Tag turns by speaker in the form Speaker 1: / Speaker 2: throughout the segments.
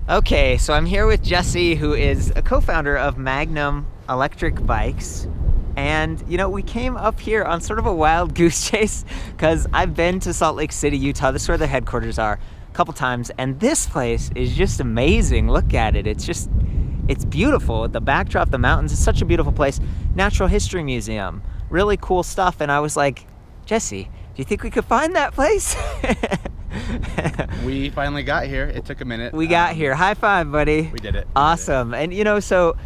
Speaker 1: Okay, so I'm here with Jesse, who is a co-founder of Magnum electric bikes. And, you know, we came up here on sort of a wild goose chase because I've been to Salt Lake City, Utah. This is where their headquarters are a couple times. And this place is just amazing. Look at it. It's beautiful. The backdrop, the mountains, it's such a beautiful place. Natural History Museum, really cool stuff. And I was like, Jesse, do you think we could find that place?
Speaker 2: We finally got here. It took a minute.
Speaker 1: We got here. High five, buddy.
Speaker 2: We did it.
Speaker 1: Awesome. And you know, so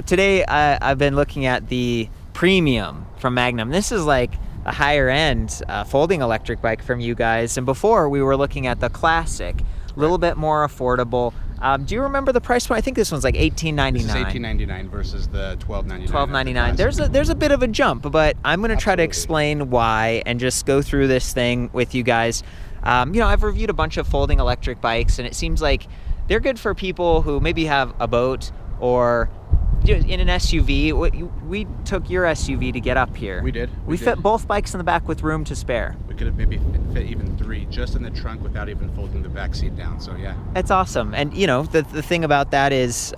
Speaker 1: today I've been looking at the Premium from Magnum. This is like a higher end folding electric bike from you guys. And before we were looking at the Classic, a little bit more affordable. Do you remember the price point? I think this one's like $18.99.
Speaker 2: This is $18.99 versus the $12.99.
Speaker 1: $12.99. There's a bit of a jump, but I'm going to try to explain why and just go through this thing with you guys. You know, I've reviewed a bunch of folding electric bikes, and it seems like they're good for people who maybe have a boat or in an SUV. We took your SUV to get up here.
Speaker 2: We did.
Speaker 1: We fit both bikes in the back with room to spare.
Speaker 2: We could have maybe fit even three just in the trunk without even folding the back seat down. So yeah,
Speaker 1: that's awesome. And you know, the thing about that is,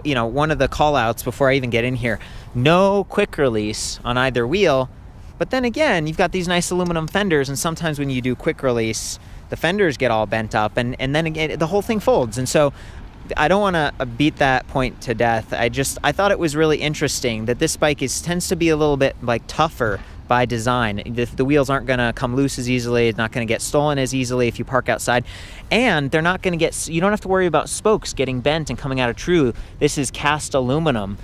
Speaker 1: you know, one of the call outs before I even get in here, no quick release on either wheel. But then again, you've got these nice aluminum fenders, and sometimes when you do quick release, the fenders get all bent up, and then again, the whole thing folds. And so I don't want to beat that point to death. I thought it was really interesting that this bike tends to be a little bit like tougher by design. The wheels aren't going to come loose as easily. It's not going to get stolen as easily if you park outside, and they're not going to you don't have to worry about spokes getting bent and coming out of true. This is cast aluminum.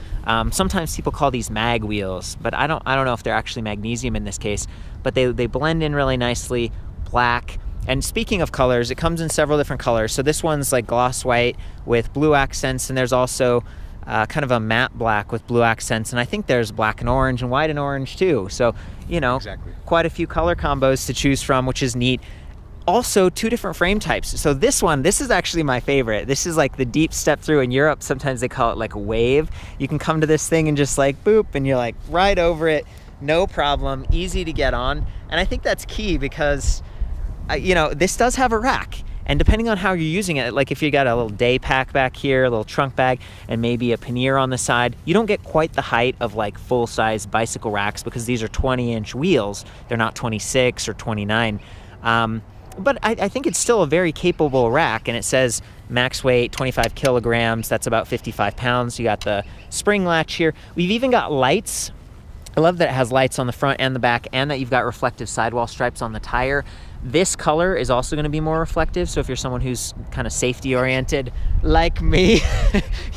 Speaker 1: Sometimes people call these mag wheels, but I don't know if they're actually magnesium in this case, but they blend in really nicely. Black. And speaking of colors, it comes in several different colors. So this one's like gloss white with blue accents, and there's also kind of a matte black with blue accents, and I think there's black and orange and white and orange too. So, you know, quite a few color combos to choose from, which is neat. Also, two different frame types. So this is actually my favorite. This is like the deep step through. In Europe, sometimes they call it like a wave. You can come to this thing and just like boop, and you're like right over it, no problem, easy to get on. And I think that's key because, you know, this does have a rack. And depending on how you're using it, like if you got a little day pack back here, a little trunk bag, and maybe a pannier on the side, you don't get quite the height of like full-size bicycle racks because these are 20-inch wheels. They're not 26 or 29. But I think it's still a very capable rack, and it says max weight 25 kilograms. That's about 55 pounds. You got the spring latch here. We've even got lights. I love that it has lights on the front and the back, and that you've got reflective sidewall stripes on the tire. This color is also going to be more reflective, so if you're someone who's kind of safety oriented like me,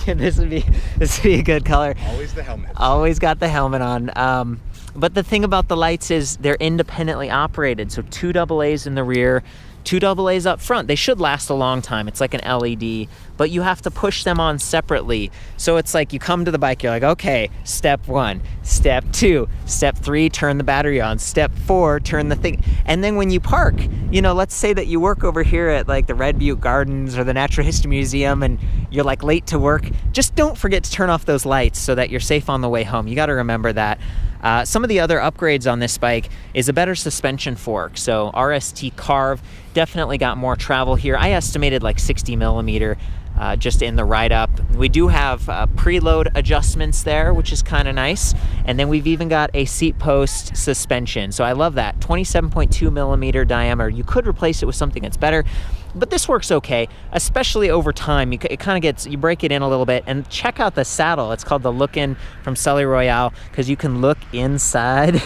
Speaker 1: this would be a good color.
Speaker 2: Always the helmet.
Speaker 1: Always got the helmet on. But the thing about the lights is they're independently operated, so 2 AA's in the rear, 2 AA's up front. They should last a long time. It's like an LED, but you have to push them on separately. So it's like you come to the bike, you're like, okay, step 1, step 2, step 3, turn the battery on, step 4, turn the thing. And then when you park, you know, let's say that you work over here at like the Red Butte Gardens or the Natural History Museum and you're like late to work, just don't forget to turn off those lights so that you're safe on the way home. You got to remember that. Some of the other upgrades on this bike is a better suspension fork. So RST Carve definitely got more travel here. I estimated like 60 millimeter just in the ride-up. We do have preload adjustments there, which is kind of nice. And then we've even got a seat post suspension. So I love that. 27.2 millimeter diameter. You could replace it with something that's better, but this works okay, especially over time. It kind of gets, you break it in a little bit, and check out the saddle. It's called the Look-In from Sully Royale, because you can look inside.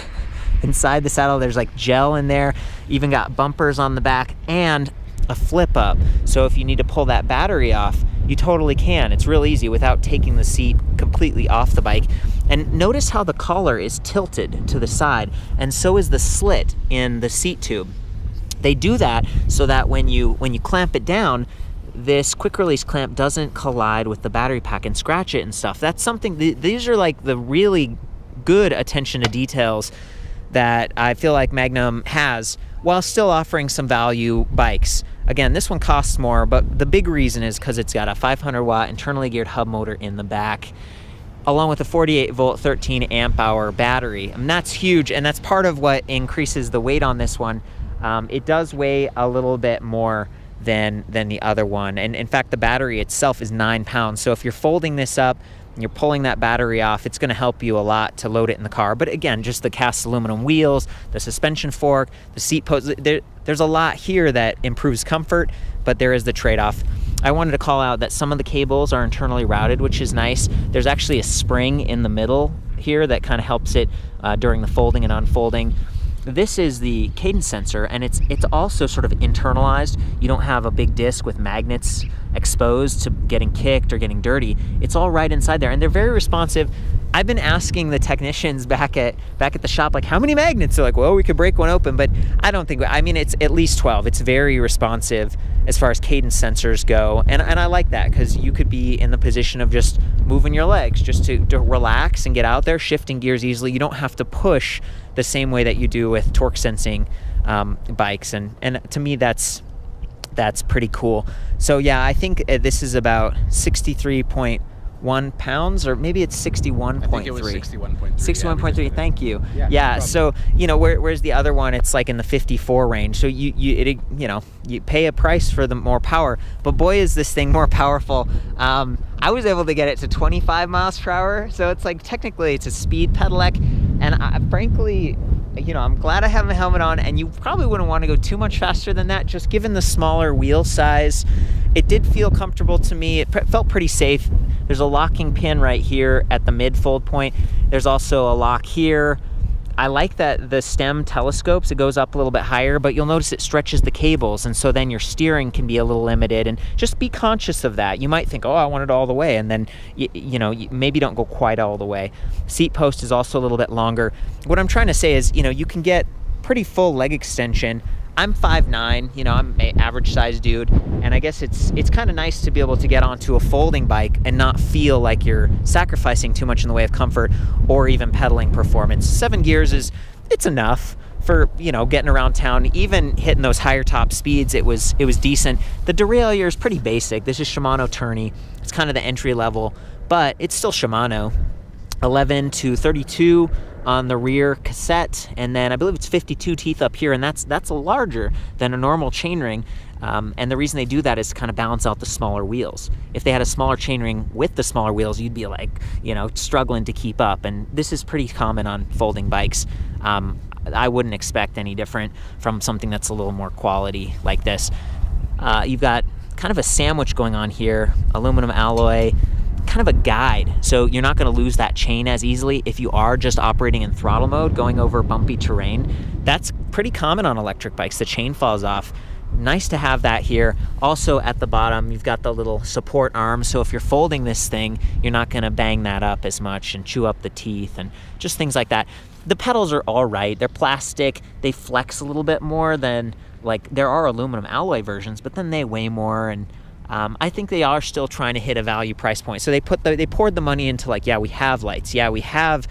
Speaker 1: Inside the saddle, there's like gel in there. Even got bumpers on the back and a flip up. So if you need to pull that battery off, you totally can. It's real easy without taking the seat completely off the bike. And notice how the collar is tilted to the side, and so is the slit in the seat tube. They do that so that when you clamp it down, this quick release clamp doesn't collide with the battery pack and scratch it and stuff. That's something, these are like the really good attention to details that I feel like Magnum has while still offering some value bikes. Again, this one costs more, but the big reason is because it's got a 500 watt internally geared hub motor in the back, along with a 48 volt 13 amp hour battery. And that's huge, and that's part of what increases the weight on this one. It does weigh a little bit more than the other one. And in fact, the battery itself is 9 pounds. So if you're folding this up and you're pulling that battery off, it's going to help you a lot to load it in the car. But again, just the cast aluminum wheels, the suspension fork, the seat post, there's a lot here that improves comfort, but there is the trade-off. I wanted to call out that some of the cables are internally routed, which is nice. There's actually a spring in the middle here that kind of helps it during the folding and unfolding. This is the cadence sensor, and it's also sort of internalized. You don't have a big disc with magnets exposed to getting kicked or getting dirty. It's all right inside there, and they're very responsive. I've been asking the technicians back at the shop, like, how many magnets? They're like, well, we could break one open, but I don't think, I mean, it's at least 12. It's very responsive as far as cadence sensors go, and I like that, because you could be in the position of just moving your legs, just to relax and get out there, shifting gears easily. You don't have to push the same way that you do with torque sensing bikes, and to me, that's pretty cool. So yeah, I think this is about 63.1 pounds, or maybe it's 61.3.
Speaker 2: I think it was 61.3.
Speaker 1: 61.3, thank you.
Speaker 2: Yeah,
Speaker 1: yeah,
Speaker 2: no
Speaker 1: so, you know, whereas the other one, it's like in the 54 range. So you pay a price for the more power, but boy, is this thing more powerful. I was able to get it to 25 miles per hour. So it's like, technically it's a speed pedelec. And frankly, you know, I'm glad I have my helmet on, and you probably wouldn't want to go too much faster than that, just given the smaller wheel size. It did feel comfortable to me. It felt pretty safe. There's a locking pin right here at the mid fold point. There's also a lock here. I like that the stem telescopes, it goes up a little bit higher, but you'll notice it stretches the cables, and so then your steering can be a little limited, and just be conscious of that. You might think, oh, I want it all the way, and then you maybe don't go quite all the way. Seat post is also a little bit longer. What I'm trying to say is, you can get pretty full leg extension. I'm 5'9", I'm an average size dude, and I guess it's kind of nice to be able to get onto a folding bike and not feel like you're sacrificing too much in the way of comfort or even pedaling performance. 7 gears it's enough for, getting around town. Even hitting those higher top speeds, it was decent. The derailleur is pretty basic. This is Shimano tourney. It's kind of the entry level, but it's still Shimano. 11 to 32 on the rear cassette, and then I believe it's 52 teeth up here, and that's larger than a normal chainring. And the reason they do that is to kind of balance out the smaller wheels. If they had a smaller chainring with the smaller wheels, you'd be like, struggling to keep up. And this is pretty common on folding bikes. I wouldn't expect any different from something that's a little more quality like this. You've got kind of a sandwich going on here, aluminum alloy, kind of a guide, so you're not going to lose that chain as easily if you are just operating in throttle mode, going over bumpy terrain. That's pretty common on electric bikes. The chain falls off. Nice to have that here. Also at the bottom, you've got the little support arm, so if you're folding this thing, you're not going to bang that up as much and chew up the teeth and just things like that. The pedals are all right. They're plastic. They flex a little bit more than, like, there are aluminum alloy versions, but then they weigh more, and I think they are still trying to hit a value price point. So they poured the money into, like, yeah, we have lights, yeah, we have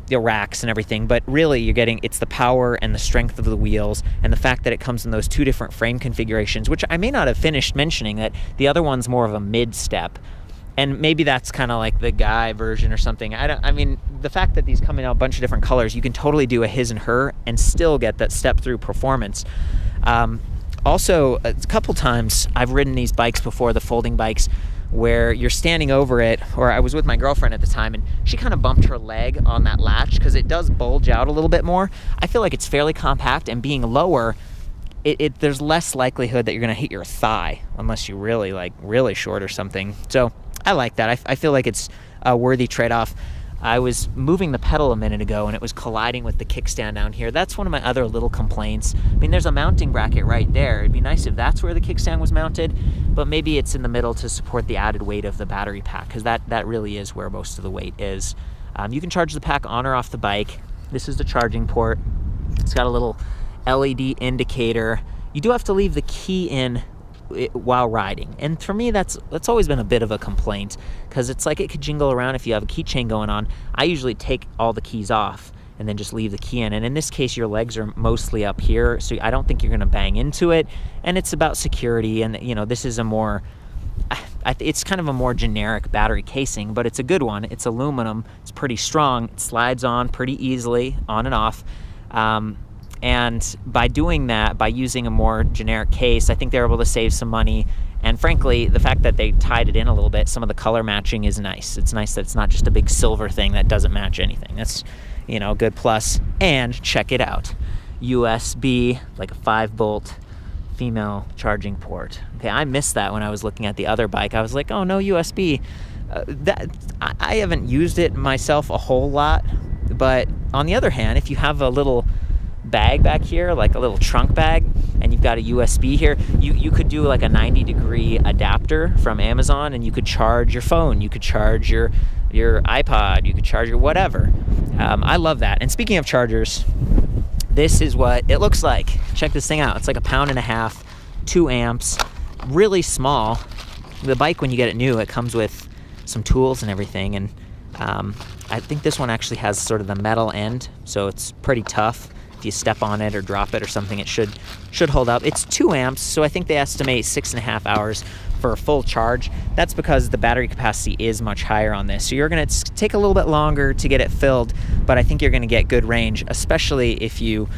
Speaker 1: the racks and everything, but really it's the power and the strength of the wheels, and the fact that it comes in those 2 different frame configurations, which I may not have finished mentioning, that the other one's more of a mid-step. And maybe that's kind of like the guy version or something. I mean, the fact that these come in a bunch of different colors, you can totally do a his and her and still get that step-through performance. Also, a couple times I've ridden these bikes before, the folding bikes, where you're standing over it, or I was with my girlfriend at the time, and she kind of bumped her leg on that latch because it does bulge out a little bit more. I feel like it's fairly compact, and being lower, there's less likelihood that you're going to hit your thigh unless you're really short or something. So I like that. I feel like it's a worthy trade-off. I was moving the pedal a minute ago and it was colliding with the kickstand down here. That's one of my other little complaints. I mean, there's a mounting bracket right there. It'd be nice if that's where the kickstand was mounted, but maybe it's in the middle to support the added weight of the battery pack, because that really is where most of the weight is. You can charge the pack on or off the bike. This is the charging port. It's got a little LED indicator. You do have to leave the key in while riding, and for me that's always been a bit of a complaint, because it's like it could jingle around if you have a keychain going on. I usually take all the keys off and then just leave the key in, and in this case your legs are mostly up here, so I don't think you're going to bang into it, and it's about security. And this is it's kind of a more generic battery casing, but it's a good one. It's aluminum, it's pretty strong, it slides on pretty easily, on and off. And by doing that, by using a more generic case, I think they're able to save some money. And frankly, the fact that they tied it in a little bit, some of the color matching is nice. It's nice that it's not just a big silver thing that doesn't match anything. That's, you know, a good plus. And check it out. USB, like a 5-bolt female charging port. Okay, I missed that when I was looking at the other bike. I was like, oh, no USB. I haven't used it myself a whole lot, but on the other hand, if you have a little bag back here, like a little trunk bag, and you've got a USB here, you could do like a 90-degree adapter from Amazon, and you could charge your phone, you could charge your iPod, you could charge your whatever. I love that. And speaking of chargers, this is what it looks like. Check this thing out. It's like 1.5 pounds, 2 amps, really small. The bike, when you get it new, it comes with some tools and everything, and I think this one actually has sort of the metal end, so it's pretty tough. If you step on it or drop it or something, it should hold up. It's 2 amps, so I think they estimate 6.5 hours for a full charge. That's because the battery capacity is much higher on this, so you're going to take a little bit longer to get it filled, but I think you're going to get good range, especially if you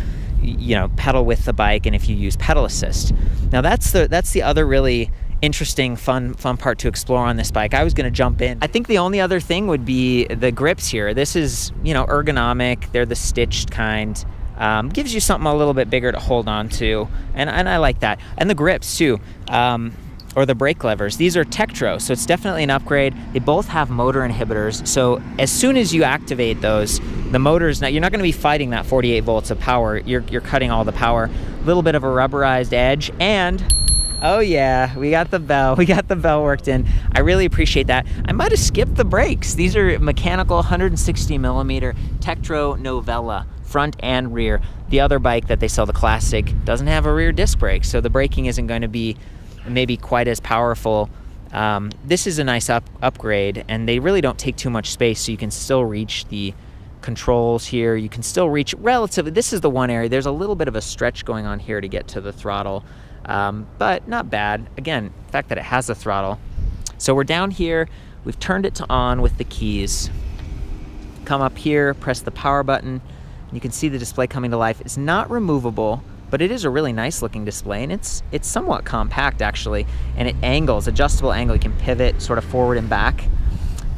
Speaker 1: pedal with the bike and if you use pedal assist. Now that's the other really interesting, fun part to explore on this bike. I was going to jump in. I think the only other thing would be the grips here. This is, ergonomic. They're the stitched kind. Gives you something a little bit bigger to hold on to, and I like that. And the grips too, or the brake levers. These are Tektro, so it's definitely an upgrade. They both have motor inhibitors, so as soon as you activate those, the motors, now you're not going to be fighting that 48 volts of power. You're cutting all the power. A little bit of a rubberized edge, and oh yeah, we got the bell. We got the bell worked in. I really appreciate that. I might have skipped the brakes. These are mechanical 160 millimeter Tektro Novella, front and rear. The other bike that they sell, the Classic, doesn't have a rear disc brake, so the braking isn't going to be maybe quite as powerful. This is a nice upgrade, and they really don't take too much space, so you can still reach the controls here. You can still reach relatively. This is the one area. There's a little bit of a stretch going on here to get to the throttle. But not bad. Again, the fact that it has a throttle. So we're down here, we've turned it to on with the keys. Come up here, press the power button, and you can see the display coming to life. It's not removable, but it is a really nice looking display, and it's somewhat compact actually, and it angles, adjustable angle. You can pivot sort of forward and back.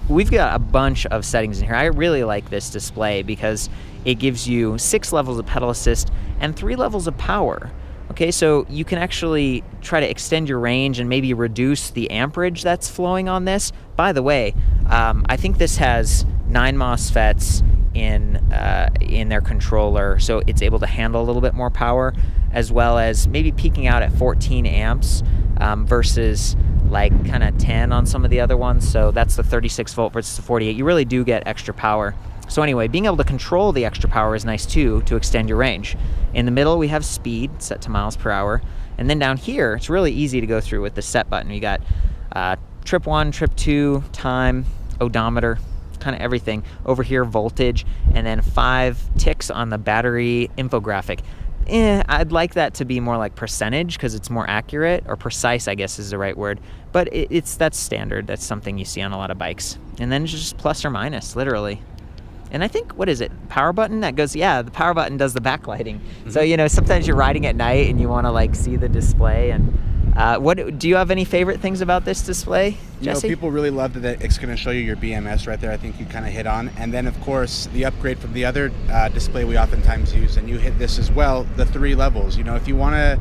Speaker 1: We've got a bunch of settings in here. I really like this display because it gives you 6 levels of pedal assist and 3 levels of power. Okay, so you can actually try to extend your range and maybe reduce the amperage that's flowing on this. By the way, I think this has 9 MOSFETs in their controller, so it's able to handle a little bit more power, as well as maybe peaking out at 14 amps versus like kind of 10 on some of the other ones. So that's the 36 volt versus the 48. You really do get extra power. So anyway, being able to control the extra power is nice too, to extend your range. In the middle, we have speed set to miles per hour. And then down here, it's really easy to go through with the set button. You got trip 1, trip 2, time, odometer, kind of everything. Over here, voltage, and then 5 ticks on the battery infographic. I'd like that to be more like percentage because it's more accurate, or precise, I guess is the right word. But that's standard. That's something you see on a lot of bikes. And then it's just plus or minus, literally. And I think, what is it, power button? That goes, yeah, the power button does the backlighting. Mm-hmm. So, sometimes you're riding at night and you want to like see the display. And what do you have any favorite things about this display, Jesse?
Speaker 2: People really love that it's going to show you your BMS right there. I think you kind of hit on. And then, of course, the upgrade from the other display we oftentimes use, and you hit this as well, the 3 levels. If you want to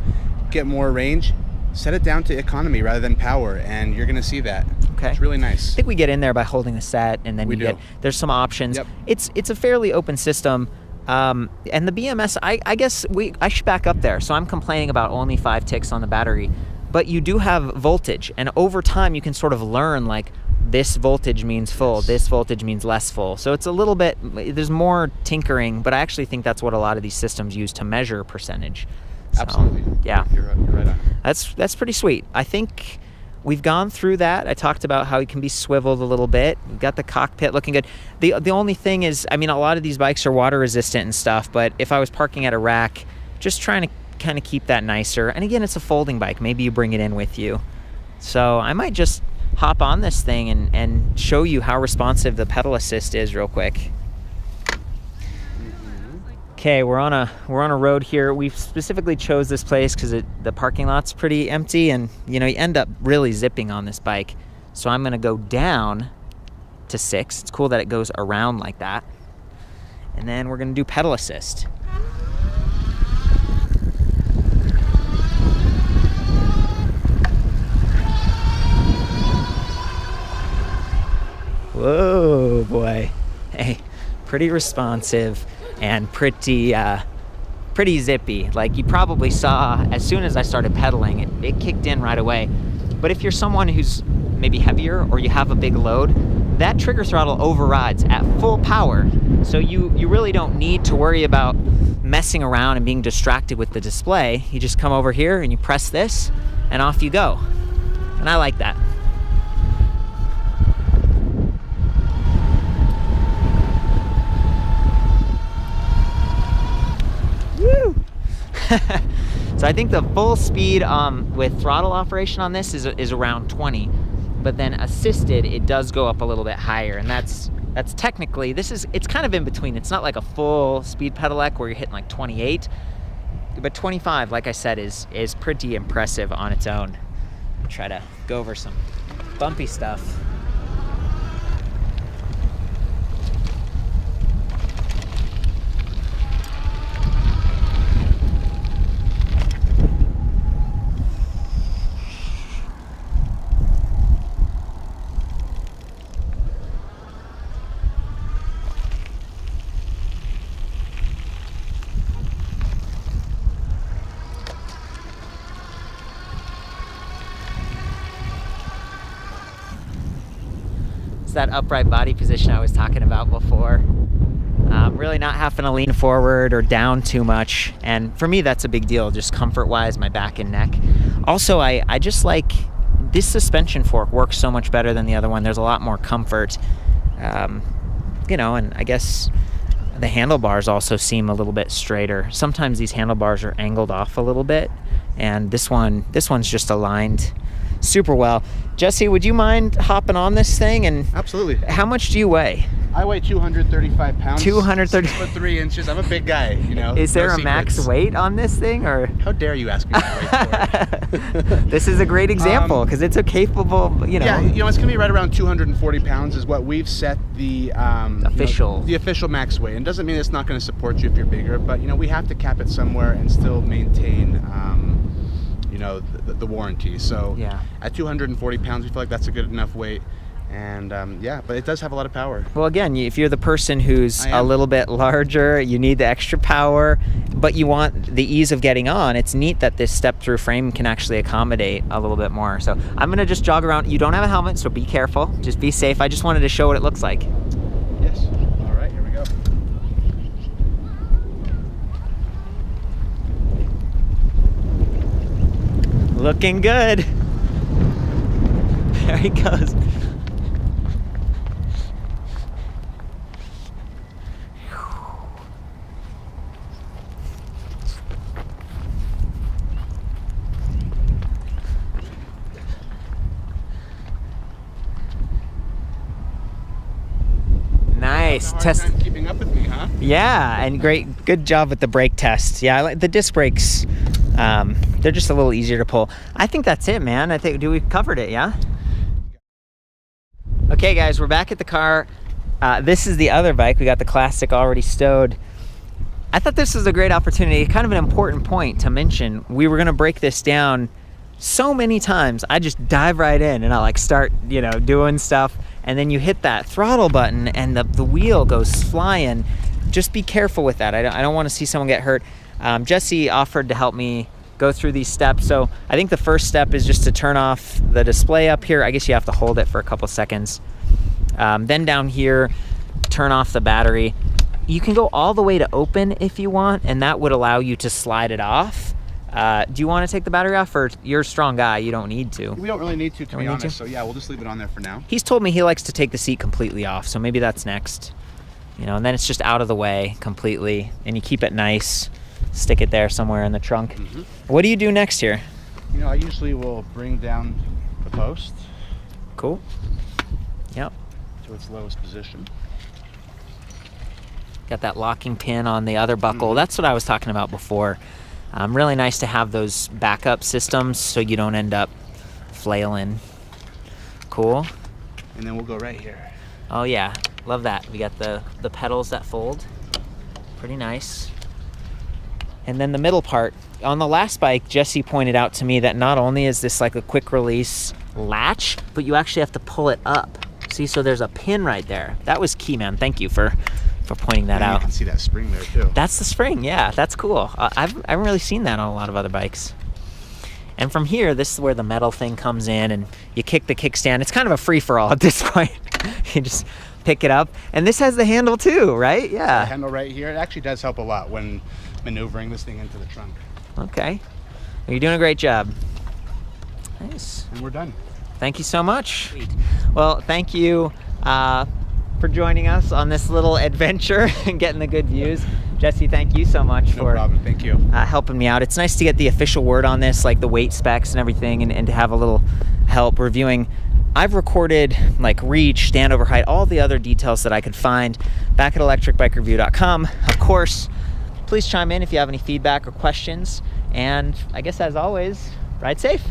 Speaker 2: get more range, set it down to economy rather than power, and you're going to see that.
Speaker 1: Okay.
Speaker 2: It's really nice.
Speaker 1: I think we get in there by holding the set, and then there's some options.
Speaker 2: Yep.
Speaker 1: It's a fairly open system. And the BMS, I guess I should back up there. So I'm complaining about only 5 ticks on the battery, but you do have voltage, and over time you can sort of learn like this voltage means full, yes, this voltage means less full. So it's a little bit, there's more tinkering, but I actually think that's what a lot of these systems use to measure percentage. So,
Speaker 2: absolutely.
Speaker 1: Yeah.
Speaker 2: You're right on.
Speaker 1: That's pretty sweet. I think we've gone through that. I talked about how it can be swiveled a little bit. We've got the cockpit looking good. The only thing is, a lot of these bikes are water resistant and stuff, but if I was parking at a rack, just trying to kind of keep that nicer. And again, it's a folding bike. Maybe you bring it in with you. So I might just hop on this thing and show you how responsive the pedal assist is real quick. Okay, we're on a road here. We specifically chose this place because the parking lot's pretty empty, and you know, you end up really zipping on this bike. So I'm gonna go down to 6. It's cool that it goes around like that. And then we're gonna do pedal assist. Whoa, boy. Hey, pretty responsive and pretty zippy. Like you probably saw, as soon as I started pedaling, it kicked in right away. But if you're someone who's maybe heavier or you have a big load, that trigger throttle overrides at full power. So you really don't need to worry about messing around and being distracted with the display. You just come over here and you press this and off you go. And I like that. Woo! So I think the full speed with throttle operation on this is around 20, but then assisted, it does go up a little bit higher, and that's technically, it's kind of in between. It's not like a full speed pedelec where you're hitting like 28, but 25, like I said, is pretty impressive on its own. Try to go over some bumpy stuff. That upright body position I was talking about before. Really not having to lean forward or down too much, and for me that's a big deal, just comfort wise, my back and neck. Also, I just like this suspension fork works so much better than the other one. There's a lot more comfort, you know, and I guess the handlebars also seem a little bit straighter. Sometimes these handlebars are angled off a little bit, and this one's just aligned super well. Jesse, would you mind hopping on this thing? And
Speaker 2: absolutely. How
Speaker 1: much do you weigh?
Speaker 2: I weigh 235 pounds.
Speaker 1: 230.
Speaker 2: 6'3" I'm a big guy, you know.
Speaker 1: Is there a max weight on this thing, or?
Speaker 2: How dare you ask me that weight for it?
Speaker 1: This is a great example because it's a capable, you know.
Speaker 2: Yeah, you know, it's gonna be right around 240 pounds is what we've set the
Speaker 1: official
Speaker 2: the official max weight. And doesn't mean it's not going to support you if you're bigger, but you know, we have to cap it somewhere and still maintain you know, the warranty. So
Speaker 1: yeah,
Speaker 2: at 240 pounds, we feel like that's a good enough weight. And yeah, but it does have a lot of power.
Speaker 1: Well, again, if you're the person who's a little bit larger, you need the extra power, but you want the ease of getting on, it's neat that this step-through frame can actually accommodate a little bit more. So I'm gonna just jog around. You don't have a helmet, so be careful. Just be safe. I just wanted to show what it looks like.
Speaker 2: Yes. All right, here we go.
Speaker 1: Looking good. There he goes. Nice.
Speaker 2: Test. Keeping up with me, huh?
Speaker 1: Yeah, and good job with the brake test. Yeah, I like the disc brakes. They're just a little easier to pull. I think that's it, man. We covered it, yeah? Okay, guys, we're back at the car. This is the other bike. We got the Classic already stowed. I thought this was a great opportunity, kind of an important point to mention. We were gonna break this down so many times. I just dive right in and I like start, you know, doing stuff, and then you hit that throttle button and the wheel goes flying. Just be careful with that. I don't want to see someone get hurt. Jesse offered to help me go through these steps. So I think the first step is just to turn off the display up here. I guess you have to hold it for a couple seconds. Then down here, turn off the battery. You can go all the way to open if you want, and that would allow you to slide it off. Do you want to take the battery off, or you're a strong guy, you don't need to?
Speaker 2: We don't really need to be honest, so yeah, we'll just leave it on there for now.
Speaker 1: He's told me he likes to take the seat completely off, so maybe that's next. You know, and then it's just out of the way completely, and you keep it nice, stick it there somewhere in the trunk. Mm-hmm. What do you do next here?
Speaker 2: You know, I usually will bring down the post.
Speaker 1: Cool. Yep.
Speaker 2: To its lowest position.
Speaker 1: Got that locking pin on the other buckle. That's what I was talking about before. Really nice to have those backup systems so you don't end up flailing. Cool.
Speaker 2: And then we'll go right here.
Speaker 1: Oh yeah, love that. We got the pedals that fold. Pretty nice. And then the middle part. On the last bike, Jesse pointed out to me that not only is this like a quick release latch, but you actually have to pull it up. See, so there's a pin right there. That was key, man. Thank you for pointing that out.
Speaker 2: You can see that spring there too.
Speaker 1: That's the spring, yeah, that's cool. I haven't really seen that on a lot of other bikes. And from here, this is where the metal thing comes in, and you kick the kickstand. It's kind of a free-for-all at this point. You just pick it up. And this has the handle too, right? Yeah.
Speaker 2: The handle right here. It actually does help a lot when maneuvering this thing into the trunk.
Speaker 1: Okay. Well, you're doing a great job. Nice.
Speaker 2: And we're done.
Speaker 1: Thank you so much. Sweet. Well, thank you for joining us on this little adventure and getting the good views. Jesse, thank you so much
Speaker 2: for Thank you.
Speaker 1: Helping me out. It's nice to get the official word on this, like the weight specs and everything, and to have a little help reviewing. I've recorded like reach, standover height, all the other details that I could find back at electricbikereview.com. Of course, please chime in if you have any feedback or questions. And I guess as always, ride safe.